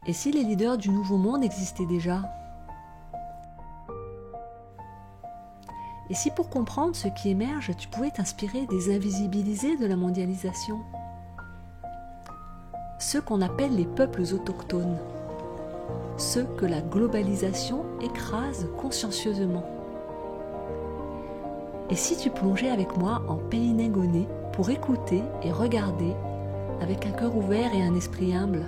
Et si les leaders du Nouveau Monde existaient déjà? Et si pour comprendre ce qui émerge, tu pouvais t'inspirer des invisibilisés de la mondialisation? Ceux qu'on appelle les peuples autochtones. Ceux que la globalisation écrase consciencieusement. Et si tu plongeais avec moi en Péinégoné pour écouter et regarder avec un cœur ouvert et un esprit humble?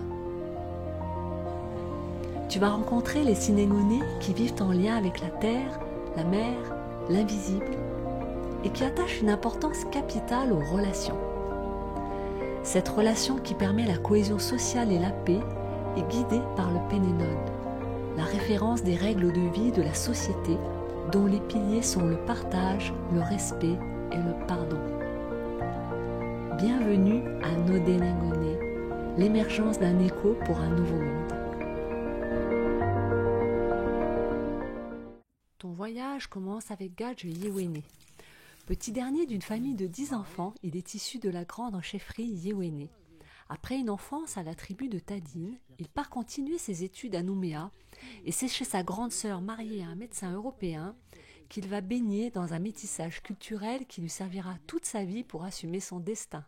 Tu vas rencontrer les Sinégonais qui vivent en lien avec la terre, la mer, l'invisible, et qui attachent une importance capitale aux relations. Cette relation qui permet la cohésion sociale et la paix est guidée par le Pénénode, la référence des règles de vie de la société dont les piliers sont le partage, le respect et le pardon. Bienvenue à Nodénégoné, l'émergence d'un écho pour un nouveau monde. Ton voyage commence avec Gadj Yewéné. Petit dernier d'une famille de 10 enfants, il est issu de la grande chefferie Yewéné. Après une enfance à la tribu de Tadine, il part continuer ses études à Nouméa et c'est chez sa grande sœur mariée à un médecin européen qu'il va baigner dans un métissage culturel qui lui servira toute sa vie pour assumer son destin.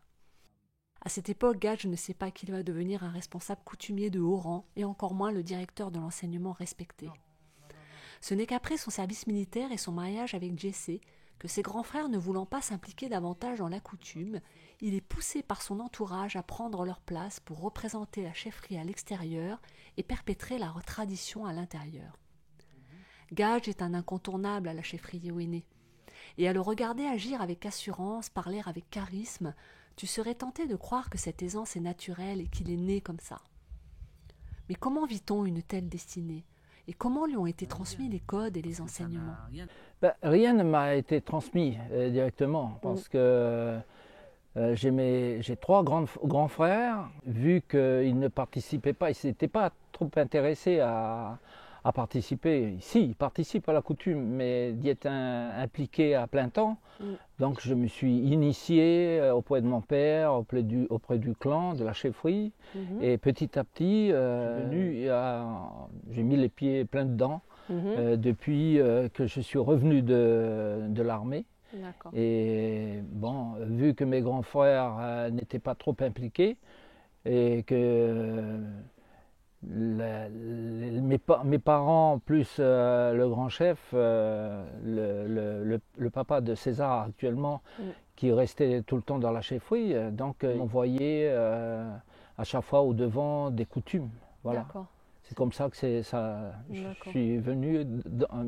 À cette époque, Gadj ne sait pas qu'il va devenir un responsable coutumier de haut rang et encore moins le directeur de l'enseignement respecté. Ce n'est qu'après son service militaire et son mariage avec Jessé que ses grands frères ne voulant pas s'impliquer davantage dans la coutume, il est poussé par son entourage à prendre leur place pour représenter la chefferie à l'extérieur et perpétrer la tradition à l'intérieur. Gadj est un incontournable à la chefferie Yewéné. Et à le regarder agir avec assurance, parler avec charisme, tu serais tenté de croire que cette aisance est naturelle et qu'il est né comme ça. Mais comment vit-on une telle destinée? Et comment lui ont été transmis les codes et les enseignements? Rien ne m'a été transmis directement parce que j'ai trois grands frères. Vu qu'ils ne participaient pas, ils n'étaient pas trop intéressés à participer. Si, ils participent à la coutume, mais d'y être impliqués à plein temps. Donc je me suis initié auprès de mon père, auprès du clan, de la chefferie. Et petit à petit, j'ai mis les pieds plein dedans depuis que je suis revenu de l'armée. Et bon, vu que mes grands frères n'étaient pas trop impliqués et que mes parents plus le grand chef, le papa de César actuellement, qui restait tout le temps dans la chefferie, donc m'envoyait à chaque fois au devant des coutumes. Voilà. C'est comme ça que je suis venu,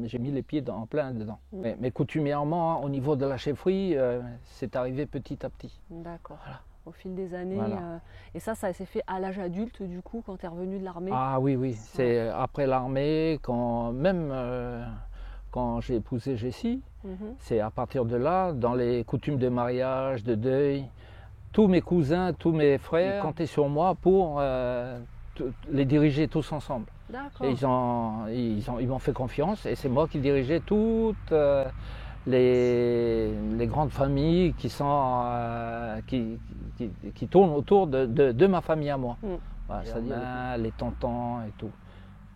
j'ai mis les pieds en plein dedans. Mais coutumièrement, au niveau de la chefferie, c'est arrivé petit à petit. D'accord. Voilà. Au fil des années. Voilà. Et ça s'est fait à l'âge adulte, du coup, quand tu es revenu de l'armée? Ah oui. C'est après l'armée, même quand j'ai épousé Jessie, c'est à partir de là, dans les coutumes de mariage, de deuil, tous mes cousins, tous mes frères comptaient sur moi pour les diriger tous ensemble. Et ils m'ont fait confiance et c'est moi qui dirigeais toutes les grandes familles qui tournent autour de ma famille à moi. Voilà, c'est-à-dire les tontons et tout.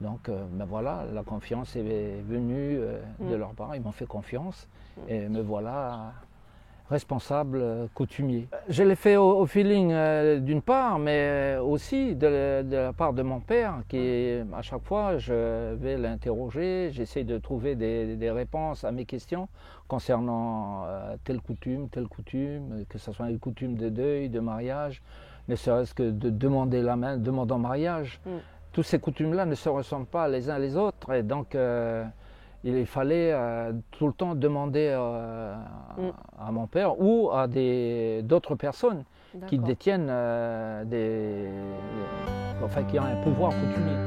Donc ben voilà, la confiance est venue de leurs parents, ils m'ont fait confiance et me voilà responsable coutumier. Je l'ai fait au feeling d'une part, mais aussi de la part de mon père, qui à chaque fois je vais l'interroger, j'essaie de trouver des réponses à mes questions concernant telle coutume, que ce soit une coutume de deuil, de mariage, ne serait-ce que de demander la main, demander en mariage. Toutes ces coutumes-là ne se ressemblent pas les uns les autres, et donc il fallait tout le temps demander à mon père ou à d'autres personnes qui détiennent qui ont un pouvoir coutumier.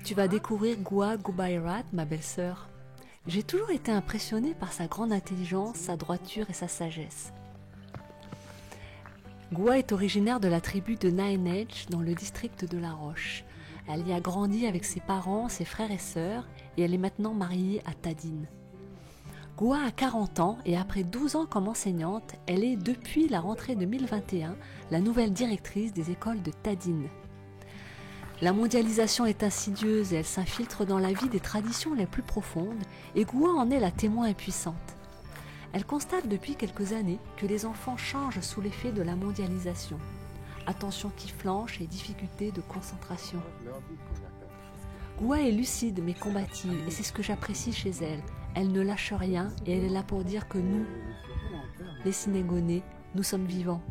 Tu vas découvrir Goua Goubayrat, ma belle-sœur. J'ai toujours été impressionnée par sa grande intelligence, sa droiture et sa sagesse. Goua est originaire de la tribu de Naenedj dans le district de La Roche. Elle y a grandi avec ses parents, ses frères et sœurs et elle est maintenant mariée à Tadine. Goua a 40 ans et après 12 ans comme enseignante, elle est depuis la rentrée 2021 la nouvelle directrice des écoles de Tadine. La mondialisation est insidieuse et elle s'infiltre dans la vie des traditions les plus profondes et Goua en est la témoin impuissante. Elle constate depuis quelques années que les enfants changent sous l'effet de la mondialisation. Attention qui flanche et difficultés de concentration. Goua est lucide mais combative et c'est ce que j'apprécie chez elle. Elle ne lâche rien et elle est là pour dire que nous, les Sénégonais, nous sommes vivants.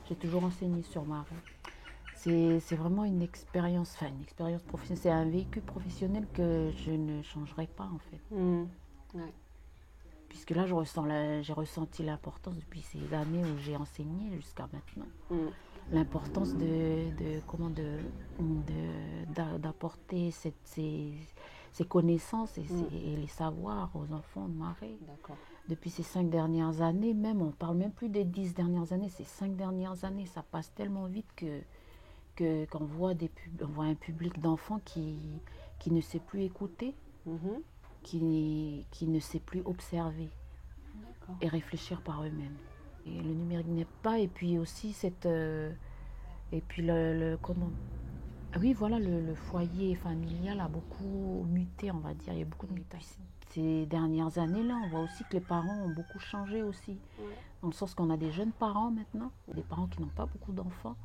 J'ai toujours enseigné sur Marais. C'est vraiment une expérience professionnelle. C'est un vécu professionnel que je ne changerai pas en fait. Ouais. Puisque là, j'ai ressenti l'importance depuis ces années où j'ai enseigné jusqu'à maintenant. L'importance d'apporter ces connaissances et les savoirs aux enfants de Marais. D'accord. Depuis ces 5 dernières années, même, on ne parle même plus des 10 dernières années, ces 5 dernières années, ça passe tellement vite qu'on voit un public d'enfants qui ne sait plus écouter, qui ne sait plus observer et réfléchir par eux-mêmes. Et le numérique n'est pas, et puis aussi le foyer familial a beaucoup muté, on va dire, il y a beaucoup de mutations. Ces dernières années-là, on voit aussi que les parents ont beaucoup changé aussi, dans le sens qu'on a des jeunes parents maintenant, des parents qui n'ont pas beaucoup d'enfants,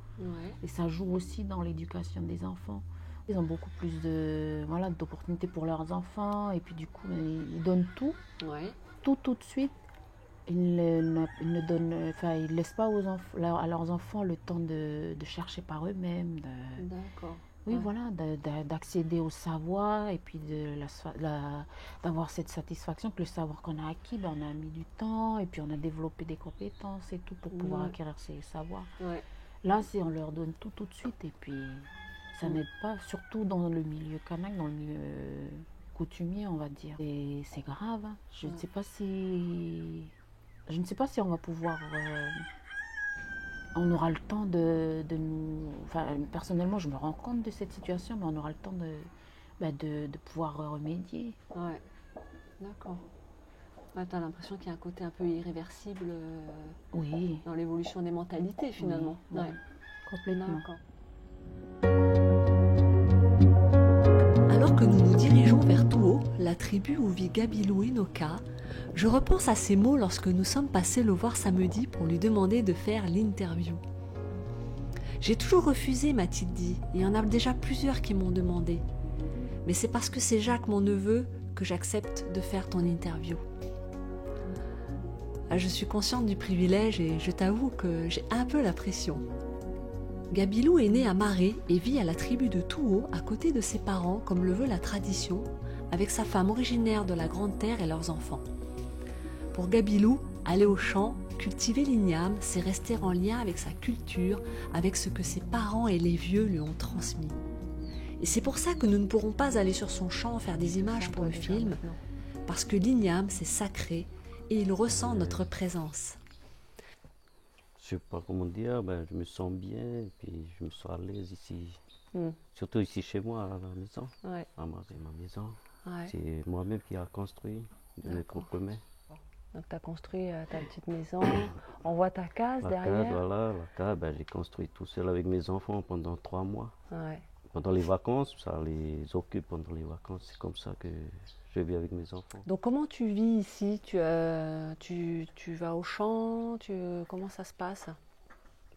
et ça joue aussi dans l'éducation des enfants. Ils ont beaucoup plus d'opportunités pour leurs enfants, et puis du coup, ils donnent tout, tout de suite. Ils ne laissent pas à leurs enfants le temps de chercher par eux-mêmes. D'accord. Oui, voilà, d'accéder au savoir et puis d'avoir cette satisfaction que le savoir qu'on a acquis, on a mis du temps et puis on a développé des compétences et tout pour pouvoir acquérir ces savoirs. Là, on leur donne tout de suite et puis ça n'aide pas, surtout dans le milieu kanak, dans le milieu coutumier, on va dire. Et c'est grave, hein. Je ne sais pas si on va pouvoir... on aura le temps de nous... Enfin, personnellement, je me rends compte de cette situation, mais on aura le temps de pouvoir remédier. Ouais, d'accord. Ouais, tu as l'impression qu'il y a un côté un peu irréversible dans l'évolution des mentalités, finalement. Oui, complètement. Alors que nous nous dirigeons vers Touo, la tribu où vit Gabilou Inoka, je repense à ces mots lorsque nous sommes passés le voir samedi pour lui demander de faire l'interview. J'ai toujours refusé, m'a-t-il dit, et il y en a déjà plusieurs qui m'ont demandé. Mais c'est parce que c'est Jacques, mon neveu, que j'accepte de faire ton interview. Je suis consciente du privilège et je t'avoue que j'ai un peu la pression. Gabilou est né à Marais et vit à la tribu de Touo à côté de ses parents comme le veut la tradition, avec sa femme originaire de la Grande Terre et leurs enfants. Pour Gabilou, aller au champ, cultiver l'igname, c'est rester en lien avec sa culture, avec ce que ses parents et les vieux lui ont transmis. Et c'est pour ça que nous ne pourrons pas aller sur son champ faire des images pour le film, parce que l'igname c'est sacré et il ressent notre présence. Je ne sais pas comment dire, je me sens bien et puis je me sens à l'aise ici. Surtout ici chez moi à la maison, à ma maison. C'est moi-même qui a construit de mes propres mains. Donc tu as construit ta petite maison, on voit ta case derrière. La case, j'ai construit tout seul avec mes enfants pendant 3 mois. Pendant les vacances, ça les occupe pendant les vacances, c'est comme ça que je vis avec mes enfants. Donc comment tu vis ici? Tu vas au champ, comment ça se passe?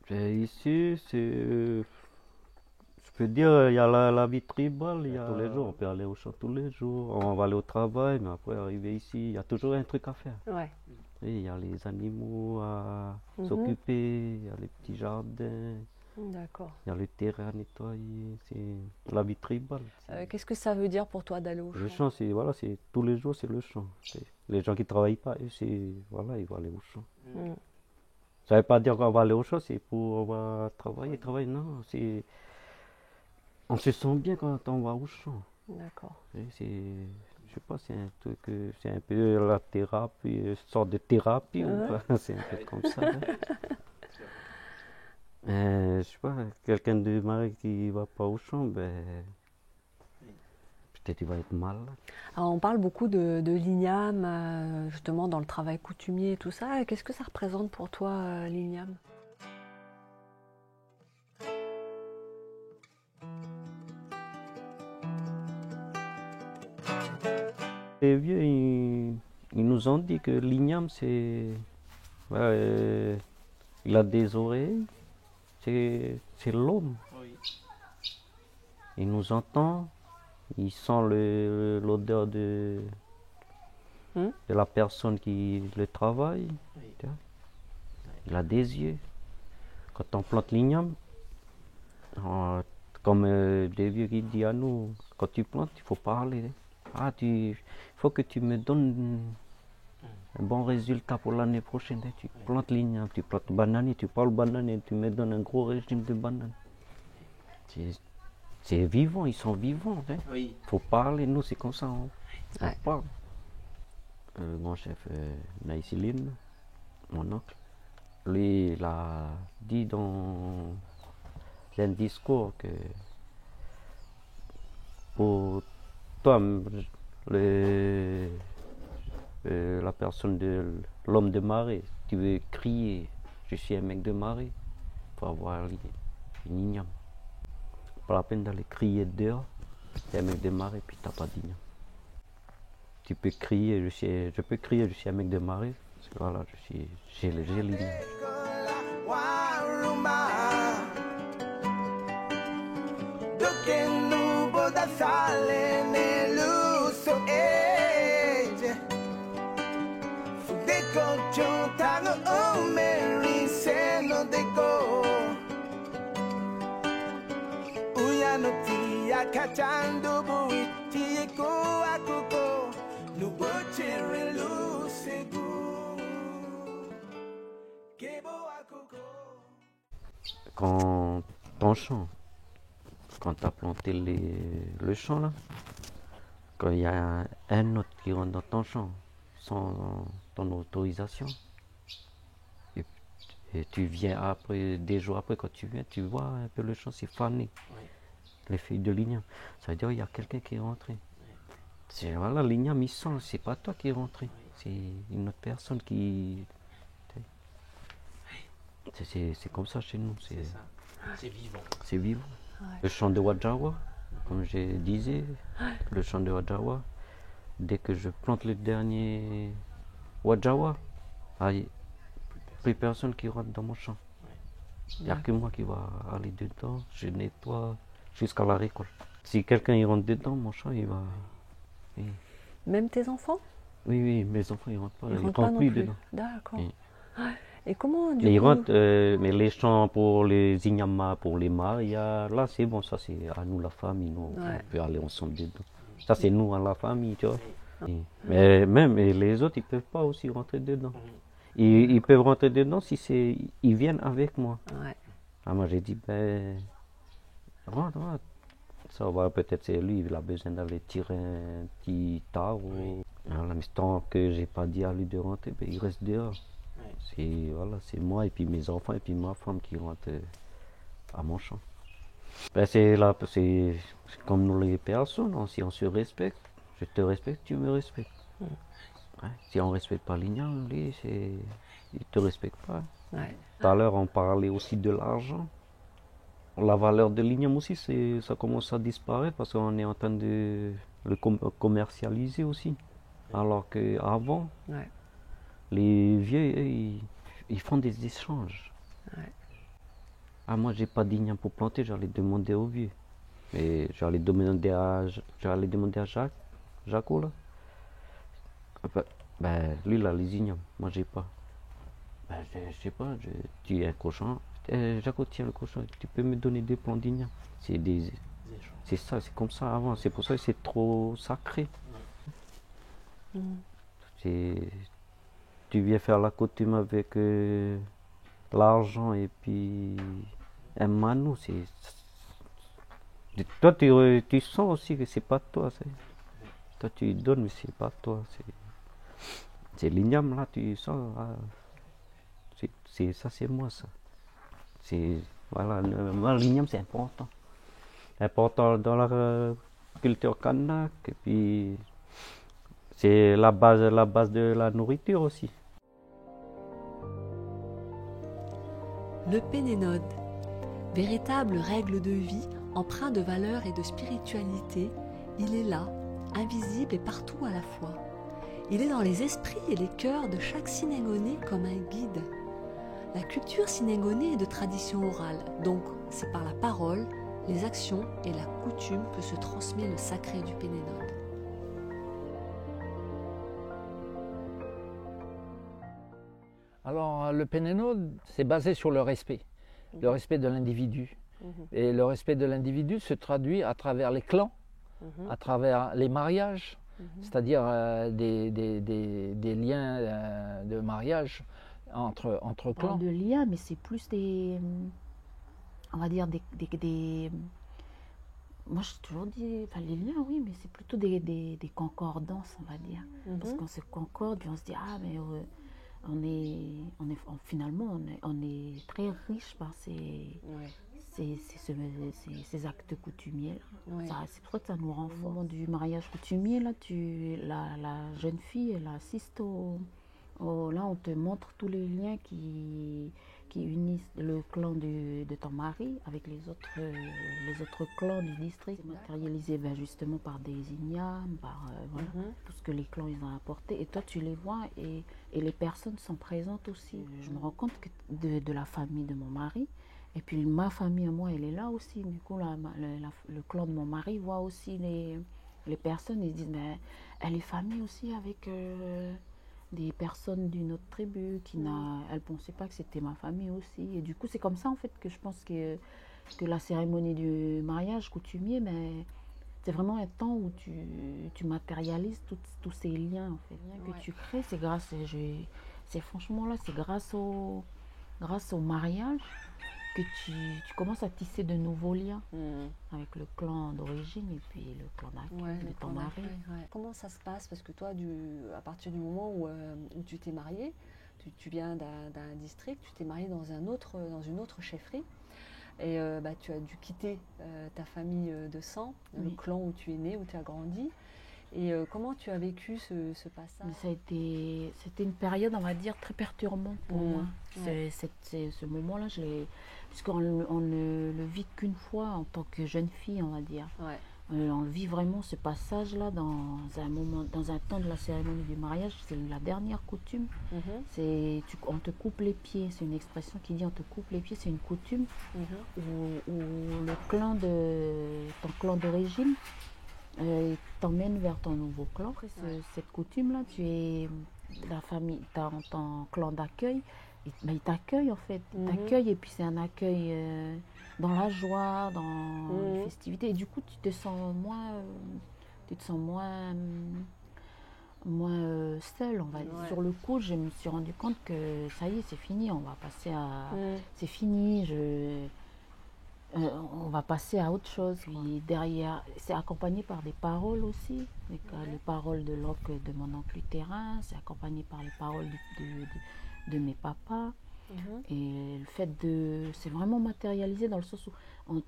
Ici, je peux dire, il y a la vie tribale, tous les jours, on peut aller au champ tous les jours, on va aller au travail, mais après arriver ici, il y a toujours un truc à faire. Et il y a les animaux à s'occuper, il y a les petits jardins. D'accord. Il y a le terrain à nettoyer, c'est la vie tribale. Qu'est-ce que ça veut dire pour toi d'aller au champ? Le champ, c'est tous les jours, c'est le champ. Les gens qui ne travaillent pas, ils vont aller au champ. Ça ne veut pas dire qu'on va aller au champ, c'est on va travailler, non. On se sent bien quand on va au champ. D'accord. je sais pas, c'est un truc, c'est un peu la thérapie, une sorte de thérapie ou pas, c'est un peu comme ça. Je sais pas, quelqu'un de marié qui va pas au champ, ben, peut-être il va être mal. Alors, on parle beaucoup de l'igname, justement dans le travail coutumier et tout ça. Qu'est-ce que ça représente pour toi, l'igname? Les vieux, ils nous ont dit que l'igname, c'est, il a des oreilles, c'est l'homme. Oui. Il nous entend, il sent l'odeur de la personne qui le travaille. Oui. Il a des yeux. Quand on plante l'igname, comme des vieux qui disent à nous, quand tu plantes, il faut parler. Ah, il faut que tu me donnes un bon résultat pour l'année prochaine. Tu plantes l'igname, tu plantes banane, tu parles banane et tu me donnes un gros régime de banane. C'est vivant, ils sont vivants. Hein. Oui. Faut parler, nous c'est comme ça. On parle. Mon chef Naïsiline, mon oncle, lui il a dit dans un discours que pour toi, la personne de l'homme de marée, tu veux crier, je suis un mec de marée, il faut avoir une igname. Pas la peine d'aller crier dehors, tu es un mec de marée, puis tu n'as pas d'igname. Tu peux crier, je peux crier, je suis un mec de marée, parce que voilà, j'ai l'igname. Quand ton champ, quand tu as planté le champ là, quand il y a un autre qui rentre dans ton champ sans ton autorisation, et tu viens après, des jours après, quand tu viens, tu vois un peu le champ, c'est fané. Oui. Les feuilles de l'igname. Ça veut dire qu'il y a quelqu'un qui est rentré. Oui. Voilà, l'igname, il sent, c'est pas toi qui es rentré. Oui. C'est une autre personne qui. C'est comme ça chez nous. C'est ça. C'est vivant. C'est vivant. Ouais. Le chant de Wadjawa, comme je disais, le chant de Wadjawa, dès que je plante le dernier Wadjawa, plus personne qui rentre dans mon champ. Il n'y a que moi qui va aller dedans, je nettoie jusqu'à la récolte. Si quelqu'un y rentre dedans, mon champ, il va. Oui. Même tes enfants? Oui, mes enfants, ils rentrent pas. Ils rentrent plus dedans. dedans. D'accord. Oui. Et comment ils rentrent, mais les champs pour les ignamas, pour les marias, là c'est bon, ça c'est à nous la famille, nous on peut aller ensemble dedans. Ça c'est nous à la famille, tu vois. Oui. Mais même les autres, ils peuvent pas aussi rentrer dedans. Ils peuvent rentrer dedans si ils viennent avec moi. Ouais. Ah, moi j'ai dit, ben, rentre. Ça va, peut-être c'est lui, il a besoin d'aller tirer un petit tas. Voilà, mais tant que j'ai pas dit à lui de rentrer, ben, il reste dehors. C'est moi et puis mes enfants et puis ma femme qui rentrent à mon champ. Ben, c'est comme nous les personnes, si on se respecte, je te respecte, tu me respectes. Ouais. Si on ne respecte pas l'igname, lui, il ne te respecte pas. Ouais. Tout à l'heure, on parlait aussi de l'argent. La valeur de l'igname aussi, ça commence à disparaître parce qu'on est en train de le commercialiser aussi. Alors qu'avant, les vieux, ils font des échanges. Ouais. Ah, moi, j'ai pas d'igname pour planter, j'allais demander aux vieux. Mais j'allais demander à Jaco, là. Ben, lui, il a les ignames, moi, j'ai pas. Ben, je sais pas, tu es un cochon. Jaco, tiens le cochon, tu peux me donner des plants d'igname. C'est ça, c'est comme ça avant. C'est pour ça que c'est trop sacré. Tu viens faire la coutume avec l'argent et puis un manou. Toi, tu sens aussi que c'est pas toi. Toi, tu donnes, mais c'est pas toi. C'est l'igname, là, tu sens. Ah, ça, c'est moi, ça. Voilà, moi, l'igname, c'est important. Important dans la culture kanak. Et puis, c'est la base de la nourriture aussi. Le Pénénode, véritable règle de vie, empreint de valeurs et de spiritualité, il est là, invisible et partout à la fois. Il est dans les esprits et les cœurs de chaque Sinéngonais comme un guide. La culture sinéngonais est de tradition orale, donc c'est par la parole, les actions et la coutume que se transmet le sacré du Pénénode. Alors, le Pénénode, c'est basé sur le respect de l'individu. Et le respect de l'individu se traduit à travers les clans, à travers les mariages, c'est-à-dire des liens de mariage entre clans. De liens, mais c'est plus on va dire moi j'ai toujours dit, enfin les liens oui, mais c'est plutôt des concordances, on va dire. Parce qu'on se concorde, puis on se dit, ah mais finalement on est très riche par ces actes coutumiers. Ouais. C'est pour ça que ça nous rend fort. Au moment du mariage coutumier, là, la jeune fille, elle assiste là, on te montre tous les liens qui unissent le clan de ton mari avec les autres clans du district. C'est matérialisé justement par des ignames, par voilà, tout ce que les clans ils ont apporté. Et toi, tu les vois et les personnes sont présentes aussi. Je me rends compte que de la famille de mon mari. Et puis ma famille, moi, elle est là aussi. Du coup, le clan de mon mari voit aussi les personnes. Ils disent, mais elle est famille aussi avec des personnes d'une autre tribu qui elle ne pensait pas que c'était ma famille aussi. Et du coup, c'est comme ça, en fait, que je pense que la cérémonie du mariage coutumier, mais c'est vraiment un temps où tu matérialises tous ces liens, en fait. Que tu crées, c'est franchement là, c'est grâce au mariage que tu commences à tisser de nouveaux liens avec le clan d'origine et puis le clan d'accueil de ton mari. Comment ça se passe? Parce que toi, à partir du moment où tu t'es mariée, tu viens d'un district, tu t'es mariée dans une autre chefferie et tu as dû quitter ta famille de sang, le clan où tu es née, où tu as grandi. Et comment tu as vécu ce passage? C'était une période, on va dire, très perturbante pour moi. Ce moment-là, puisqu'on ne le vit qu'une fois en tant que jeune fille, on va dire. On vit vraiment ce passage-là dans un temps de la cérémonie du mariage. C'est la dernière coutume. On te coupe les pieds. C'est une expression qui dit on te coupe les pieds. C'est une coutume où le clan ton clan d'origine t'emmène vers ton nouveau clan. Cette coutume-là, tu es la famille, ton clan d'accueil, il t'accueille en fait. Il t'accueille et puis c'est un accueil dans la joie, dans les festivités. Et du coup, tu te sens moins seule, on va dire. Sur le coup, je me suis rendu compte que ça y est, c'est fini, on va passer à... C'est fini, on va passer à autre chose. Puis derrière, c'est accompagné par des paroles aussi, les paroles de mon oncle Lutherin, c'est accompagné par les paroles de mes papas. Et le fait c'est vraiment matérialisé dans le sens où on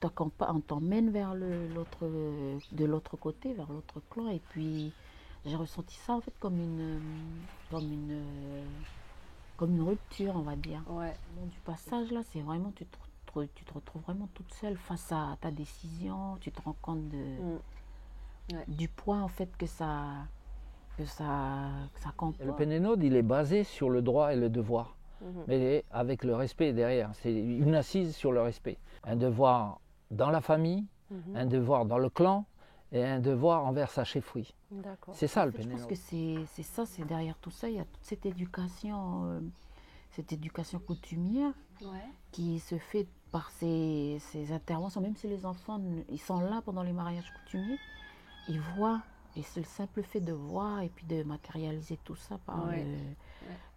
t'emmène vers de l'autre côté, vers l'autre clan. Et puis j'ai ressenti ça en fait comme une rupture, on va dire. Au moment du passage là, c'est vraiment tu te retrouves vraiment toute seule face à ta décision. Tu te rends compte du poids en fait que ça comporte. Le Pénénode, il est basé sur le droit et le devoir, mais avec le respect derrière. C'est une assise sur le respect. Un devoir dans la famille, un devoir dans le clan et un devoir envers sa chefferie. C'est ça le Pénénode. Je pense que c'est derrière tout ça, il y a toute cette éducation coutumière qui se fait par ces interventions. Même si les enfants ils sont là pendant les mariages coutumiers, ils voient, et c'est le simple fait de voir et puis de matérialiser tout ça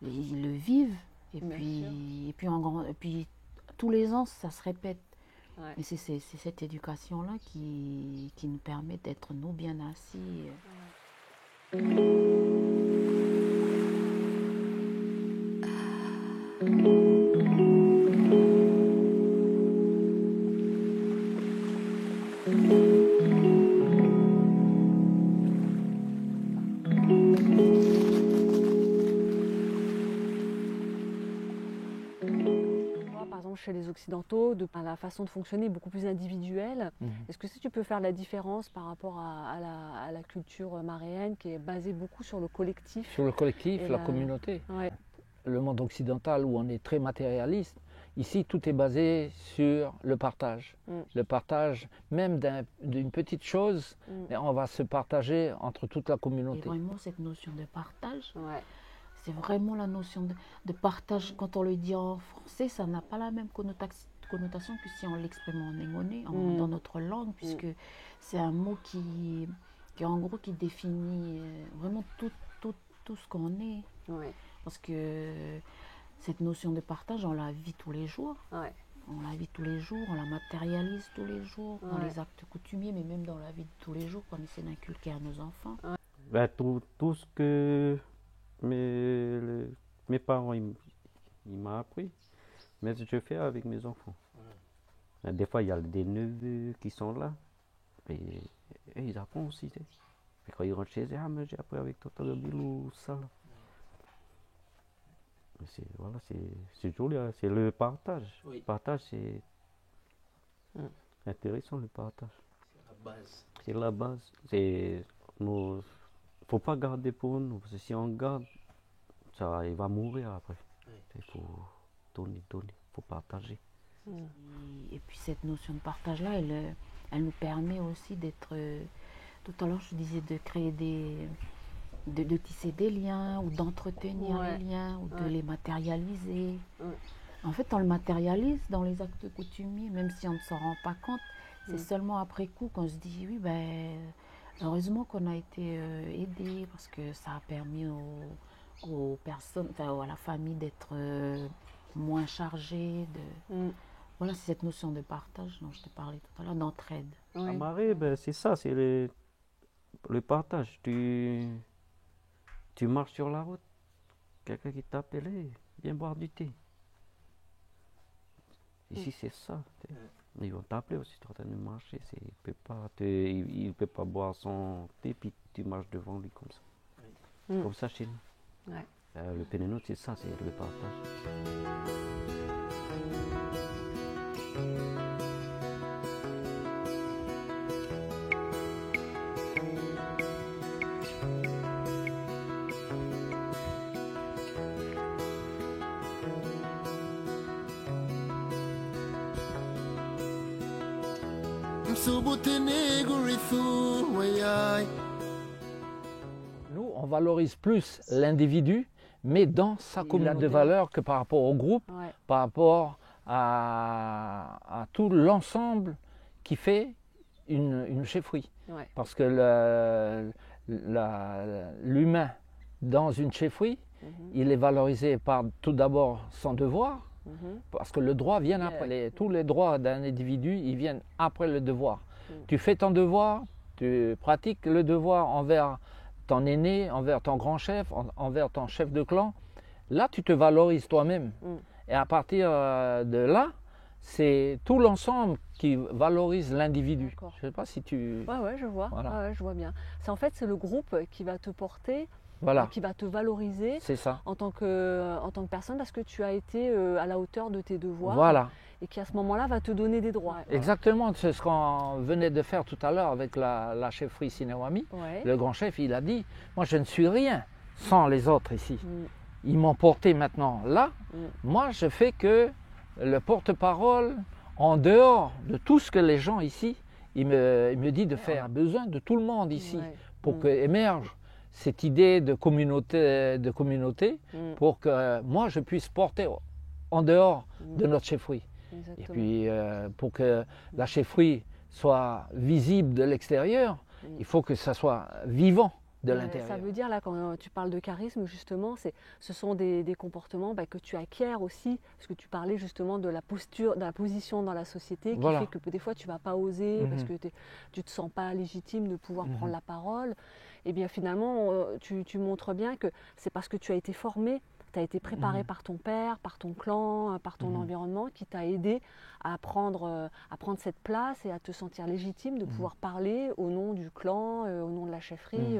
ils le vivent et puis tous les ans ça se répète. Et c'est cette éducation là qui nous permet d'être nous bien assis. Chez les Occidentaux, la façon de fonctionner est beaucoup plus individuelle. Est-ce que tu peux faire la différence par rapport à la culture maréenne qui est basée beaucoup sur le collectif? Sur le collectif, la communauté. Ouais. Le monde occidental où on est très matérialiste, ici tout est basé sur le partage. Le partage même d'une petite chose, on va se partager entre toute la communauté. Et vraiment cette notion de partage. C'est vraiment la notion de partage. Quand on le dit en français, ça n'a pas la même connotation que si on l'exprime en négoné, dans notre langue, puisque c'est un mot qui en gros qui définit vraiment tout ce qu'on est. Parce que cette notion de partage, on la vit tous les jours. On la vit tous les jours, on la matérialise tous les jours, dans les actes coutumiers, mais même dans la vie de tous les jours, qu'on essaie d'inculquer à nos enfants. Ben, tout ce que mes parents ils m'ont appris, mais je fais avec mes enfants. Des fois, il y a des neveux qui sont là, et ils apprennent aussi. Et quand ils rentrent chez eux, mais j'ai appris avec Tonton Bilou ça. Là. Voilà, c'est joli, hein. C'est le partage. Le partage, c'est intéressant, le partage. C'est la base. C'est la base. Il ne faut pas garder pour nous, parce que si on garde, il va mourir après. Il faut donner, il faut partager. Et puis cette notion de partage-là, elle nous permet aussi d'être... tout à l'heure, je disais de créer de tisser des liens ou d'entretenir les liens ou de les matérialiser. En fait, on le matérialise dans les actes coutumiers, même si on ne s'en rend pas compte. C'est seulement après coup qu'on se dit, oui, ben, heureusement qu'on a été aidés parce que ça a permis aux personnes, enfin, à la famille d'être moins chargées. Voilà, c'est cette notion de partage dont je te parlais tout à l'heure, d'entraide. La marée, ben, c'est ça, c'est le partage. Tu marches sur la route, quelqu'un qui t'appelle, hey, viens boire du thé. Ici, c'est ça. Ils vont t'appeler aussi, tu es en train de marcher. Il ne peut pas boire son thé, puis tu marches devant lui comme ça. Comme ça chez nous. Le Pénéno, c'est ça, c'est le partage. Nous, on valorise plus l'individu, mais dans sa communauté de valeurs que par rapport au groupe, par rapport à tout l'ensemble qui fait une chefferie. Parce que l'humain dans une chefferie, il est valorisé par tout d'abord son devoir, parce que le droit vient après. Tous les droits d'un individu, ils viennent après le devoir. Tu fais ton devoir, tu pratiques le devoir envers ton aîné, envers ton grand chef, envers ton chef de clan. Là, tu te valorises toi-même. Et à partir de là, c'est tout l'ensemble qui valorise l'individu. Je ne sais pas si tu... Ouais, je vois. Voilà. Je vois bien. C'est le groupe qui va te porter, voilà. Qui va te valoriser en tant que personne parce que tu as été à la hauteur de tes devoirs. Voilà. Et qui à ce moment-là va te donner des droits. Exactement, c'est ce qu'on venait de faire tout à l'heure avec la chefferie Sinawami. Le grand chef, il a dit, moi je ne suis rien sans les autres ici. Ils m'ont porté maintenant là. Moi je fais que le porte-parole en dehors de tout ce que les gens ici, il me dit de faire. On a besoin de tout le monde ici pour qu'émerge cette idée de communauté, pour que moi je puisse porter en dehors de notre chefferie. Et puis pour que la chefferie soit visible de l'extérieur, il faut que ça soit vivant de l'intérieur. Ça veut dire là quand tu parles de charisme justement, ce sont des comportements que tu acquiers aussi, parce que tu parlais justement de la posture, de la position dans la société qui fait que des fois tu ne vas pas oser parce que tu ne te sens pas légitime de pouvoir prendre la parole. et bien finalement, tu montres bien que c'est parce que tu as été formé, tu as été préparé par ton père, par ton clan, par ton environnement, qui t'a aidé à prendre cette place et à te sentir légitime de pouvoir parler au nom du clan, au nom de la chefferie.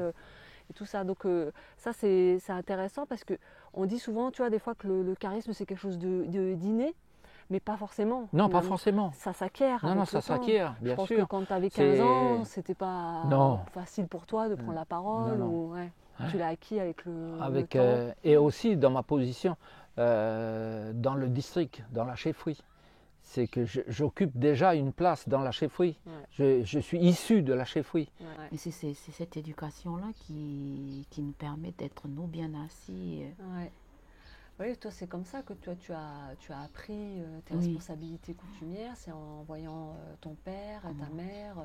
Et tout ça. Donc ça c'est intéressant parce qu'on dit souvent, tu vois, des fois que le charisme c'est quelque chose d'inné, mais pas forcément. Non, pas forcément. Ça s'acquiert. Non, ça s'acquiert, bien sûr. Je pense que quand tu avais 15 ans, c'était pas facile pour toi de prendre la parole. Ou, tu l'as acquis avec le temps. Et aussi dans ma position dans le district, dans la chefferie. C'est que j'occupe déjà une place dans la chefferie. Je suis issu de la chefferie. Et c'est cette éducation-là qui nous permet d'être nous bien assis. Oui, toi c'est comme ça que toi, tu as appris tes responsabilités coutumières, c'est en voyant ton père, ta mère.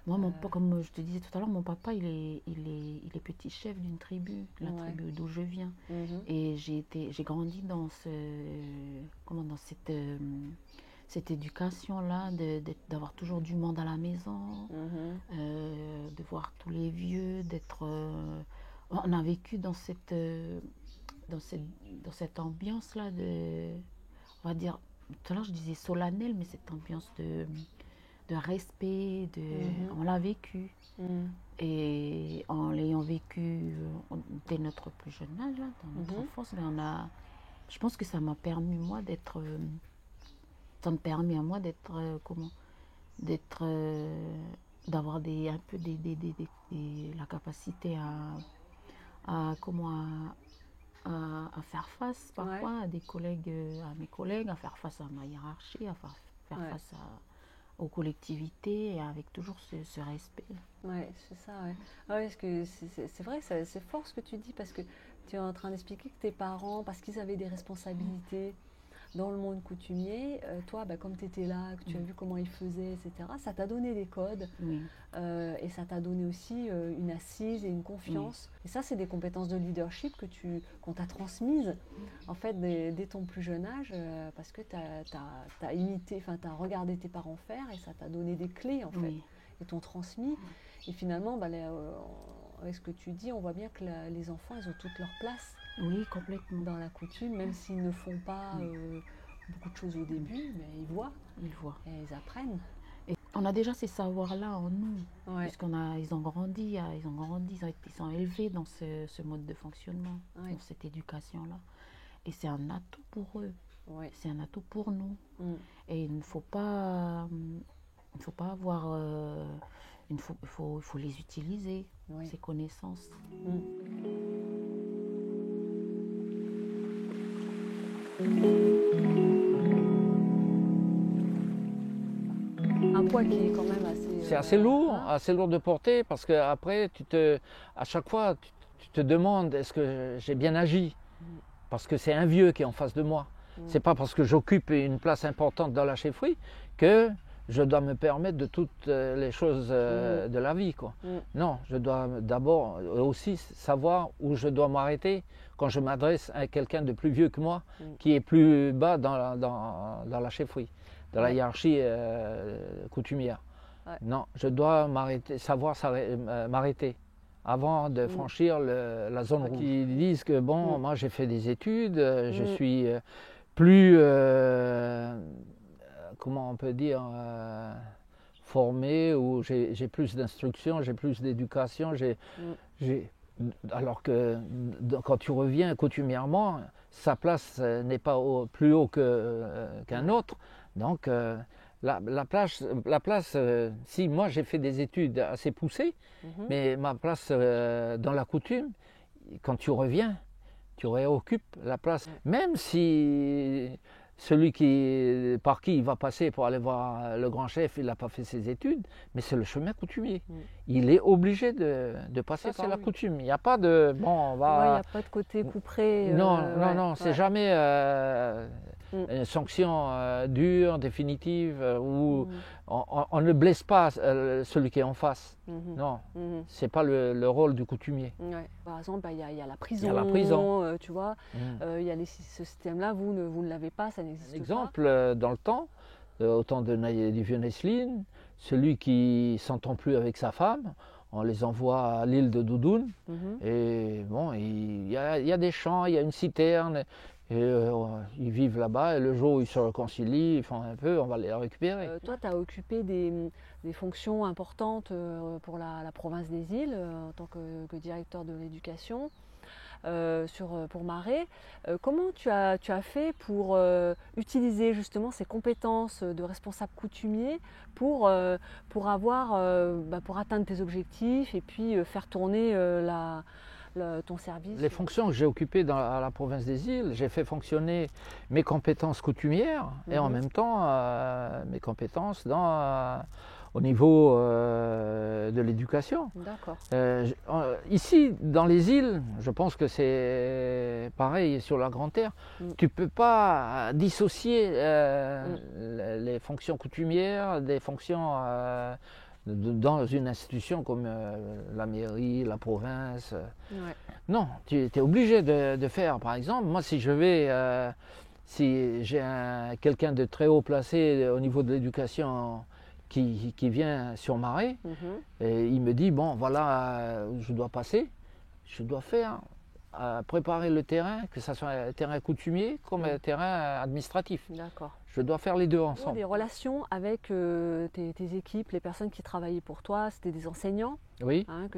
Moi, comme je te disais tout à l'heure, mon papa, il est petit chef d'une tribu, la tribu d'où je viens. Et j'ai grandi dans cette éducation-là, d'avoir toujours du monde à la maison, de voir tous les vieux, on a vécu dans cette ambiance-là on va dire, tout à l'heure je disais solennelle, mais cette ambiance de respect, on l'a vécu. Et en l'ayant vécu dès notre plus jeune âge, là, dans notre enfance, mais je pense que ça m'a permis, moi, ça me permet à moi d'avoir la capacité à faire face parfois à mes collègues, à faire face à ma hiérarchie, à faire face aux collectivités, et avec toujours ce respect. Oui, c'est ça. Parce que c'est vrai, c'est fort ce que tu dis, parce que tu es en train d'expliquer que tes parents, parce qu'ils avaient des responsabilités dans le monde coutumier, toi, comme tu étais là, que tu as vu comment ils faisaient, etc., ça t'a donné des codes, et ça t'a donné aussi une assise et une confiance. Et ça, c'est des compétences de leadership qu'on t'a transmises, en fait, dès ton plus jeune âge, parce que tu as imité, tu as regardé tes parents faire, et ça t'a donné des clés, en fait, et t'ont transmis. Et finalement, avec ce que tu dis, on voit bien que les enfants, ils ont toute leur place. Oui, complètement. Dans la coutume, même s'ils ne font pas beaucoup de choses au début, mais ils voient. Et ils apprennent. Et on a déjà ces savoirs-là en nous, puisqu'ils ont grandi, ils sont élevés dans ce mode de fonctionnement, dans cette éducation-là. Et c'est un atout pour eux, c'est un atout pour nous. Et il ne faut pas avoir... il faut les utiliser, ces connaissances. Un poids qui est quand même assez... C'est assez lourd de porter, parce qu'après, à chaque fois, tu te demandes, est-ce que j'ai bien agi? Parce que c'est un vieux qui est en face de moi. C'est pas parce que j'occupe une place importante dans la chefferie que je dois me permettre de toutes les choses de la vie, quoi. Non, je dois d'abord aussi savoir où je dois m'arrêter quand je m'adresse à quelqu'un de plus vieux que moi, qui est plus bas dans la chefferie, dans la hiérarchie coutumière. Non, je dois savoir m'arrêter avant de franchir la zone rouge. Qui disent que bon, moi j'ai fait des études, je suis plus... comment on peut dire, formé, ou j'ai plus d'instruction, j'ai plus d'éducation, alors que quand tu reviens coutumièrement, sa place n'est pas plus haut qu'un autre. Donc la place, si moi j'ai fait des études assez poussées, mais ma place dans la coutume, quand tu reviens, tu réoccupes la place. Même si celui par qui il va passer pour aller voir le grand chef, il n'a pas fait ses études, mais c'est le chemin coutumier. Il est obligé de passer par la coutume. Il n'y a pas de... Bon, on va... il n'y a pas de côté couperet. Non, c'est jamais une sanction dure, définitive, où on ne blesse pas celui qui est en face. Non, c'est pas le rôle du coutumier. Par exemple, il y a la prison. Il y a la prison. Tu vois, il y a ce système-là, vous ne l'avez pas, ça n'existe pas. Exemple, dans le temps, au temps du vieux Nestlin, celui qui s'entend plus avec sa femme, on les envoie à l'île de Doudoune. Et bon, il y a des champs, il y a une citerne. Et ils vivent là-bas. Et le jour où ils se réconcilient, ils font un peu, on va les récupérer. Toi, tu as occupé des fonctions importantes pour la province des îles en tant que directeur de l'éducation. Pour Marais. Comment tu as fait pour utiliser justement ces compétences de responsable coutumier pour atteindre tes objectifs et puis faire tourner ton service? Les fonctions que j'ai occupées à la province des îles, j'ai fait fonctionner mes compétences coutumières et en même temps mes compétences au niveau de l'éducation. D'accord. Ici, dans les îles, je pense que c'est pareil sur la Grande Terre, tu ne peux pas dissocier les fonctions coutumières des fonctions dans une institution comme la mairie, la province. Ouais. Non, tu es obligé de faire. Par exemple, moi, si j'ai quelqu'un de très haut placé au niveau de l'éducation qui vient sur Marais, et il me dit, bon, voilà, je dois passer, je dois faire, préparer le terrain, que ce soit un terrain coutumier comme un terrain administratif. D'accord. Je dois faire les deux ensemble. Les relations avec tes équipes, les personnes qui travaillaient pour toi, c'était des enseignants. Oui. Hein,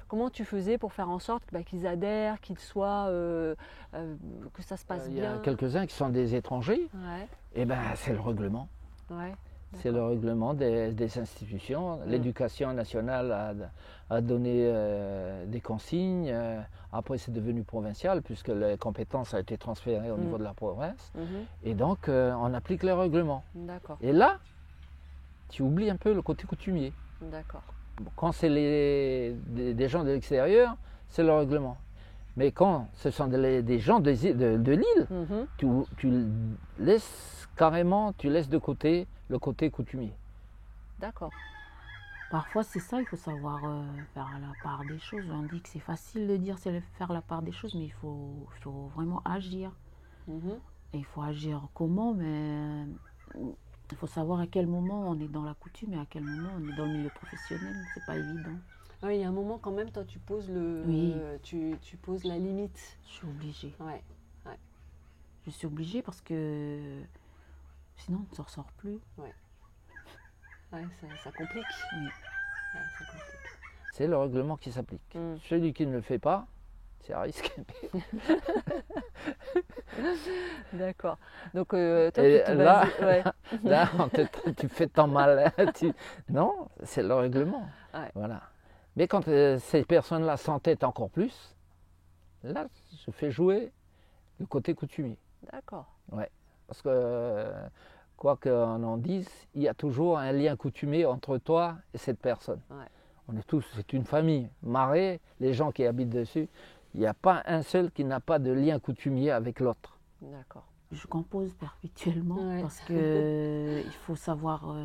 comment tu faisais pour faire en sorte qu'ils adhèrent, qu'ils soient, que ça se passe bien? Il y a quelques-uns qui sont des étrangers. Ouais. Et ben c'est le règlement. Ouais. C'est le règlement des institutions. L'éducation nationale a donné des consignes. Après, c'est devenu provincial puisque les compétences ont été transférées au niveau de la province. Et donc, on applique les règlements. D'accord. Et là, tu oublies un peu le côté coutumier. D'accord. Quand c'est des gens de l'extérieur, c'est le règlement. Mais quand ce sont des gens de l'île, tu laisses carrément, tu laisses de côté le côté coutumier. D'accord. Parfois, c'est ça, il faut savoir faire la part des choses. On dit que c'est facile de dire c'est faire la part des choses, mais il faut vraiment agir. Et il faut agir comment, mais il faut savoir à quel moment on est dans la coutume et à quel moment on est dans le milieu professionnel. C'est pas évident. Oui, il y a un moment quand même, toi, tu poses tu poses la limite. Je suis obligée. Ouais. Je suis obligée parce que sinon on ne s'en ressort plus. Ouais, ça complique. Oui. Ouais, ça complique. C'est le règlement qui s'applique. Celui qui ne le fait pas, c'est à risque. D'accord. Donc toi, là, tu fais tant mal. Non, c'est le règlement. Ouais. Voilà. Mais quand ces personnes-là s'entêtent encore plus, là, je fais jouer le côté coutumier. D'accord. Ouais. Parce que, quoi qu'on en dise, il y a toujours un lien coutumier entre toi et cette personne. Ouais. On est tous, c'est une famille. Marais, les gens qui habitent dessus, il n'y a pas un seul qui n'a pas de lien coutumier avec l'autre. D'accord. Je compose perpétuellement parce que il faut savoir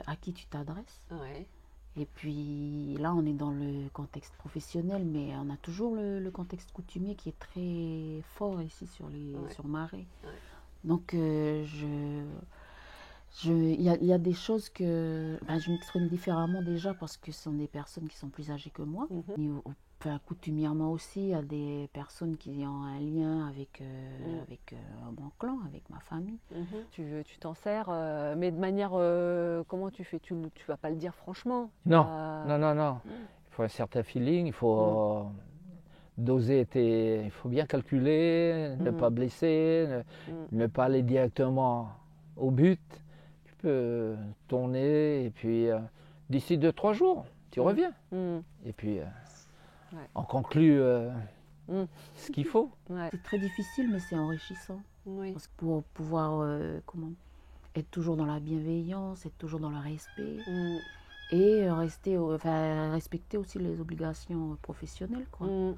à qui tu t'adresses. Ouais. Et puis là, on est dans le contexte professionnel, mais on a toujours le contexte coutumier qui est très fort ici sur Marais. Ouais. Donc, il y a des choses que je m'exprime différemment déjà parce que ce sont des personnes qui sont plus âgées que moi. Coutumièrement aussi, il y a des personnes qui ont un lien avec mon clan, avec ma famille. Tu t'en sers, mais de manière, comment tu fais? Tu ne vas pas le dire franchement? Non. Il faut un certain feeling, il faut doser, il faut bien calculer, ne pas blesser, ne pas aller directement au but. Tu peux tourner et puis d'ici 2-3 jours, tu reviens. Et puis on conclut ce qu'il faut. Ouais. C'est très difficile, mais c'est enrichissant. Oui. Parce que pour pouvoir être toujours dans la bienveillance, être toujours dans le respect et respecter aussi les obligations professionnelles. Donc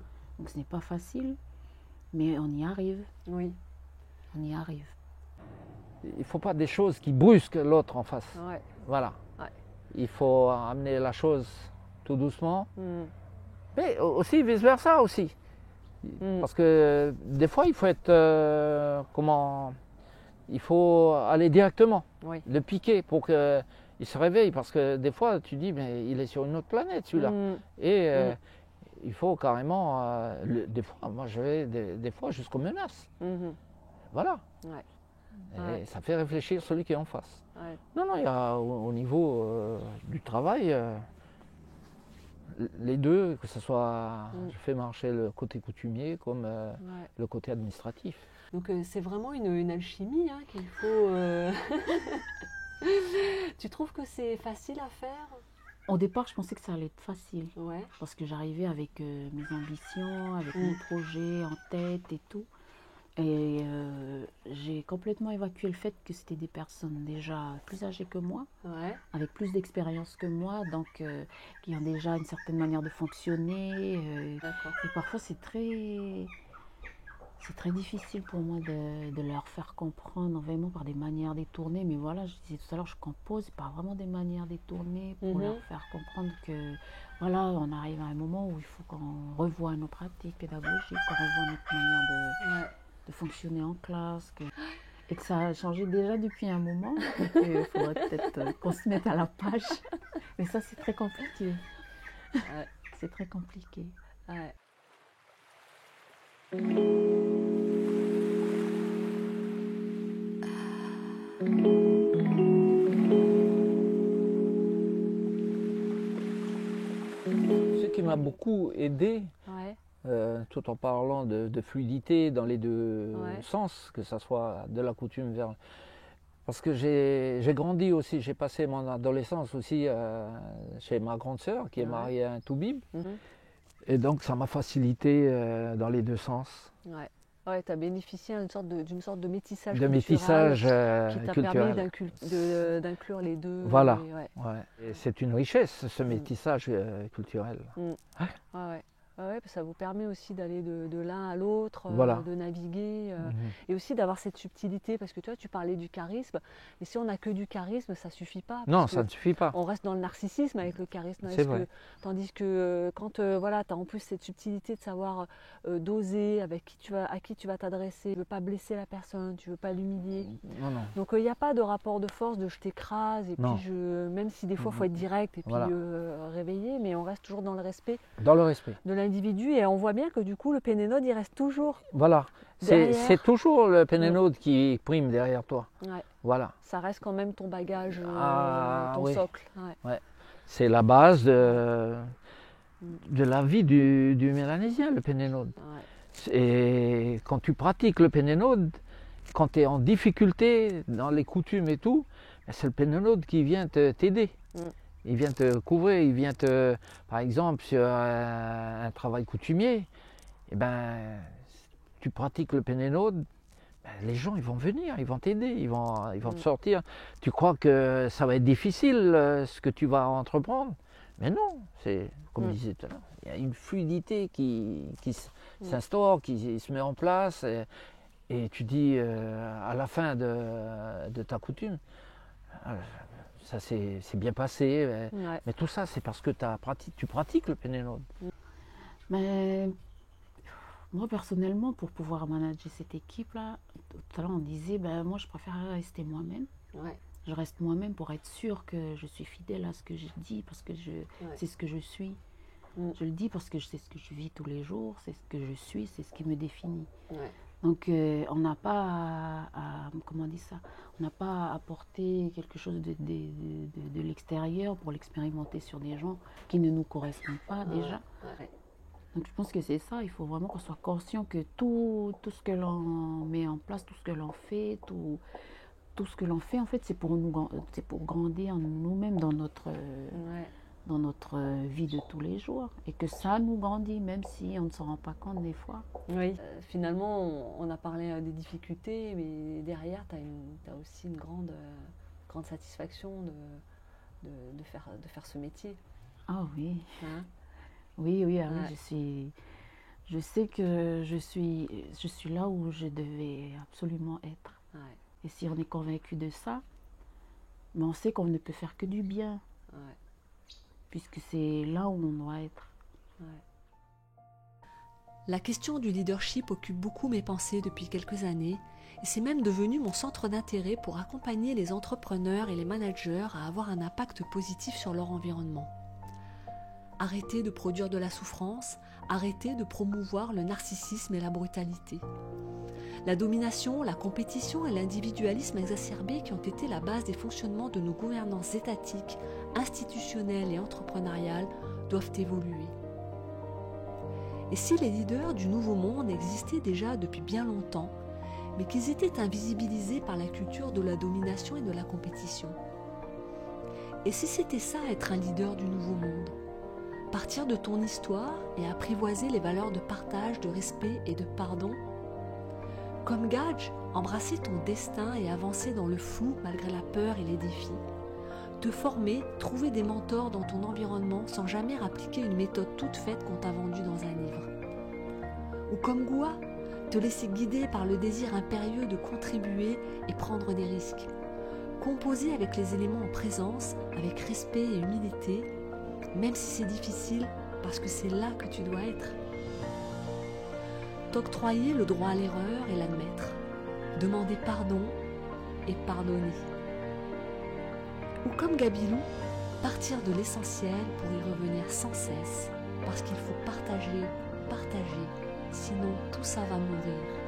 ce n'est pas facile, mais on y arrive. Oui. On y arrive. Il ne faut pas des choses qui brusquent l'autre en face. Ouais. Voilà. Ouais. Il faut amener la chose tout doucement. Mais aussi vice-versa aussi. Parce que des fois, il faut être... il faut aller directement, le piquer pour qu'il il se réveille parce que des fois tu dis mais il est sur une autre planète celui-là. Et il faut carrément, des fois, moi je vais des fois jusqu'aux menaces. Voilà. Et ça fait réfléchir celui qui est en face. Non, il y a au niveau du travail, les deux, que ce soit, je fais marcher le côté coutumier comme le côté administratif. Donc c'est vraiment une alchimie hein, qu'il faut... Tu trouves que c'est facile à faire? Au départ, je pensais que ça allait être facile. Ouais. Parce que j'arrivais avec mes ambitions, avec mon projet en tête et tout. Et j'ai complètement évacué le fait que c'était des personnes déjà plus âgées que moi, avec plus d'expérience que moi, donc qui ont déjà une certaine manière de fonctionner. Et parfois, c'est très difficile pour moi de leur faire comprendre vraiment par des manières détournées. Mais voilà, je disais tout à l'heure, je compose par vraiment des manières détournées pour leur faire comprendre que voilà, on arrive à un moment où il faut qu'on revoie nos pratiques pédagogiques, qu'on revoie notre manière de fonctionner en classe, et que ça a changé déjà depuis un moment. Il faudrait peut-être qu'on se mette à la page. Mais ça, c'est très compliqué. C'est très compliqué. Ce qui m'a beaucoup aidé, tout en parlant de fluidité dans les deux sens, que ce soit de la coutume vers... Parce que j'ai grandi aussi, j'ai passé mon adolescence aussi chez ma grande sœur qui est mariée à un Toubib. Et donc ça m'a facilité dans les deux sens. Ouais, tu as bénéficié d'une sorte de métissage culturel qui t'a permis d'inclure les deux. Voilà. Et c'est une richesse, ce métissage culturel. Parce que ça vous permet aussi d'aller de l'un à l'autre, de naviguer, et aussi d'avoir cette subtilité, parce que toi tu parlais du charisme, mais si on n'a que du charisme, ça ne suffit pas. Non, ça ne suffit pas. On reste dans le narcissisme avec le charisme. C'est vrai. Tandis que quand tu as en plus cette subtilité de savoir doser à qui tu vas t'adresser, tu ne veux pas blesser la personne, tu ne veux pas l'humilier. Non. Donc il n'y a pas de rapport de force de je t'écrase, et puis même si des fois il faut être direct et puis réveiller, mais on reste toujours dans le respect. Dans le respect. De l'individu, et on voit bien que du coup le pénénode il reste toujours c'est toujours le pénénode qui prime derrière toi. Voilà. Ça reste quand même ton bagage, ton socle. C'est la base de la vie du Mélanésien, le pénénode. Et quand tu pratiques le pénénode, quand tu es en difficulté dans les coutumes et tout, c'est le pénénode qui vient t'aider. Il vient te couvrir, il vient par exemple, sur un travail coutumier, tu pratiques le pénénode, les gens ils vont venir, ils vont t'aider, ils vont te sortir. Tu crois que ça va être difficile ce que tu vas entreprendre, mais non, c'est comme je disais tout à l'heure, il y a une fluidité qui s'instaure, qui se met en place, et tu dis à la fin de ta coutume, ça s'est bien passé, mais tout ça c'est parce que tu pratiques le pénénode. Mais moi personnellement, pour pouvoir manager cette équipe-là, tout à l'heure on disait, moi je préfère rester moi-même. Je reste moi-même pour être sûre que je suis fidèle à ce que je dis, parce que c'est ce que je suis. Je le dis parce que c'est ce que je vis tous les jours, c'est ce que je suis, c'est ce qui me définit. Donc on n'a pas comment on dit ça, on n'a pas à apporter quelque chose de l'extérieur pour l'expérimenter sur des gens qui ne nous correspondent pas déjà. Donc je pense que c'est ça, il faut vraiment qu'on soit conscient que tout ce que l'on met en place, tout ce que l'on fait, tout ce que l'on fait en fait c'est pour grandir nous-mêmes dans notre vie de tous les jours, et que ça nous grandit même si on ne s'en rend pas compte des fois. Finalement on a parlé des difficultés, mais derrière tu as aussi une grande satisfaction de faire ce métier. Ah oui. Oui, je sais que je suis là où je devais absolument être. Et si on est convaincu de ça, mais on sait qu'on ne peut faire que du bien. Puisque c'est là où on doit être. La question du leadership occupe beaucoup mes pensées depuis quelques années et c'est même devenu mon centre d'intérêt pour accompagner les entrepreneurs et les managers à avoir un impact positif sur leur environnement. Arrêter de produire de la souffrance, arrêter de promouvoir le narcissisme et la brutalité. La domination, la compétition et l'individualisme exacerbé qui ont été la base des fonctionnements de nos gouvernances étatiques, institutionnelles et entrepreneuriales doivent évoluer. Et si les leaders du Nouveau Monde existaient déjà depuis bien longtemps, mais qu'ils étaient invisibilisés par la culture de la domination et de la compétition? Et si c'était ça être un leader du Nouveau Monde? Partir de ton histoire et apprivoiser les valeurs de partage, de respect et de pardon? Comme Gage, embrasser ton destin et avancer dans le flou malgré la peur et les défis? Te former, trouver des mentors dans ton environnement sans jamais appliquer une méthode toute faite qu'on t'a vendue dans un livre? Ou comme Goua, te laisser guider par le désir impérieux de contribuer et prendre des risques? Composer avec les éléments en présence, avec respect et humilité, même si c'est difficile, parce que c'est là que tu dois être. T'octroyer le droit à l'erreur et l'admettre. Demander pardon et pardonner. Ou comme Gabilou, partir de l'essentiel pour y revenir sans cesse, parce qu'il faut partager, sinon tout ça va mourir.